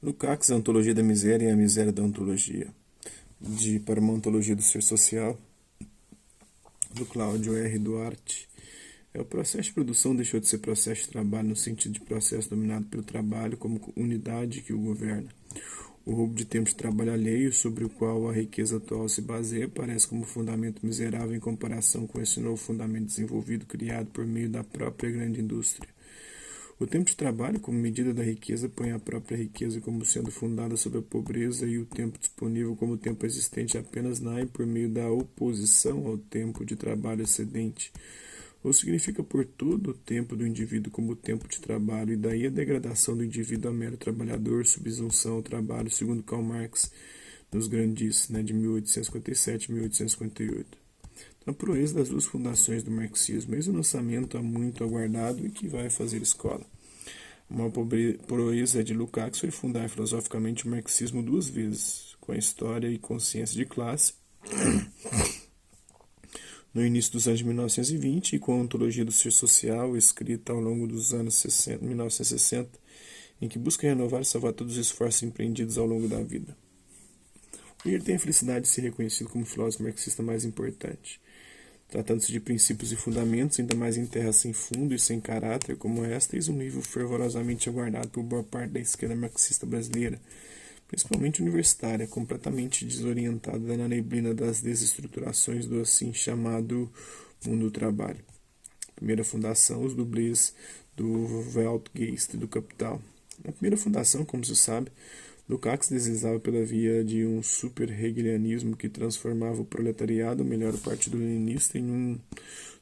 Lukács, a Ontologia da Miséria e a Miséria da Ontologia, para uma Ontologia do Ser Social, do Cláudio R. Duarte. O processo de produção deixou de ser processo de trabalho no sentido de processo dominado pelo trabalho como unidade que o governa. O roubo de tempo de trabalho alheio, sobre o qual a riqueza atual se baseia, parece como fundamento miserável em comparação com esse novo fundamento desenvolvido, criado por meio da própria grande indústria. O tempo de trabalho, como medida da riqueza, põe a própria riqueza como sendo fundada sobre a pobreza e o tempo disponível como tempo existente apenas na e por meio da oposição ao tempo de trabalho excedente. Ou significa, por todo o tempo do indivíduo como tempo de trabalho, e daí a degradação do indivíduo a mero trabalhador, subsunção ao trabalho, segundo Karl Marx, nos Grandes, de 1857 e 1858. A proeza das duas fundações do marxismo, eis o lançamento há muito aguardado e que vai fazer escola. A maior proeza de Lukács foi fundar filosoficamente o marxismo duas vezes, com a história e consciência de classe, no início dos anos de 1920 e com a Ontologia do Ser Social, escrita ao longo dos anos 1960, em que busca renovar e salvar todos os esforços empreendidos ao longo da vida. E ele tem a felicidade de ser reconhecido como o filósofo marxista mais importante. Tratando-se de princípios e fundamentos, ainda mais em terra sem fundo e sem caráter como esta, eis um livro fervorosamente aguardado por boa parte da esquerda marxista brasileira, principalmente universitária, completamente desorientada na neblina das desestruturações do assim chamado mundo do trabalho. Primeira fundação, os dublês do Weltgeist do Capital. Na primeira fundação, como se sabe, Lukács deslizava pela via de um super-hegelianismo que transformava o proletariado, ou melhor, o Partido Leninista, em um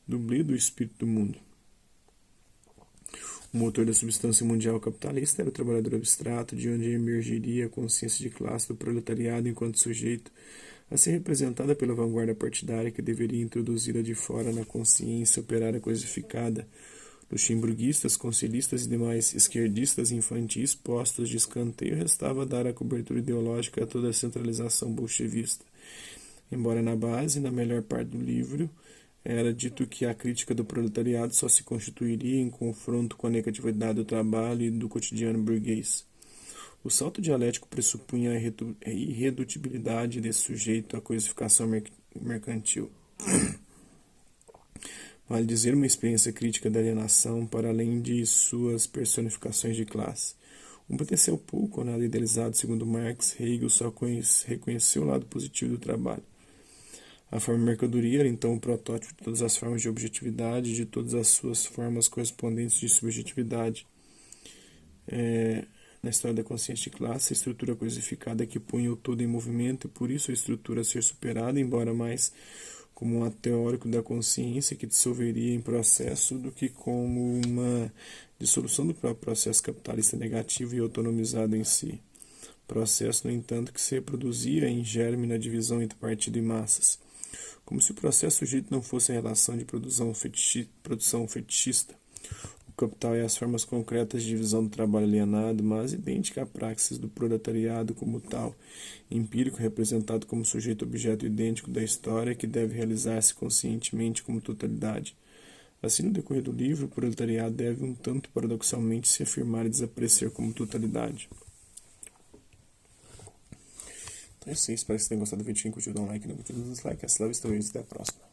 dublê do espírito do mundo. O motor da substância mundial capitalista era o trabalhador abstrato, de onde emergiria a consciência de classe do proletariado enquanto sujeito, a ser representada pela vanguarda partidária que deveria introduzir-a de fora na consciência operária coisificada. Luxemburguistas, conciliistas e demais esquerdistas infantis postos de escanteio, restava dar a cobertura ideológica a toda a centralização bolchevista. Embora na base, na melhor parte do livro, era dito que a crítica do proletariado só se constituiria em confronto com a negatividade do trabalho e do cotidiano burguês. O salto dialético pressupunha a irredutibilidade desse sujeito à coisificação mercantil. Vale dizer, uma experiência crítica da alienação, para além de suas personificações de classe. Um potencial pouco ou nada idealizado, segundo Marx, Hegel só reconheceu o lado positivo do trabalho. A forma mercadoria era então o protótipo de todas as formas de objetividade, de todas as suas formas correspondentes de subjetividade. Na história da consciência de classe, a estrutura coisificada que punha o todo em movimento, e por isso a estrutura a ser superada, embora mais como um ato teórico da consciência que dissolveria em processo do que como uma dissolução do próprio processo capitalista negativo e autonomizado em si. Processo, no entanto, que se reproduzia em germe na divisão entre partido e massas. Como se o processo sujeito não fosse a relação de produção fetichista. O capital é as formas concretas de divisão do trabalho alienado, mas idêntica à praxis do proletariado como tal, empírico representado como sujeito-objeto idêntico da história que deve realizar-se conscientemente como totalidade. Assim, no decorrer do livro, o proletariado deve um tanto paradoxalmente se afirmar e desaparecer como totalidade. Então é isso aí, espero que vocês tenham gostado do vídeo. Quem curtiu, dá um like, não curtiu, dá um dislike. Até a próxima.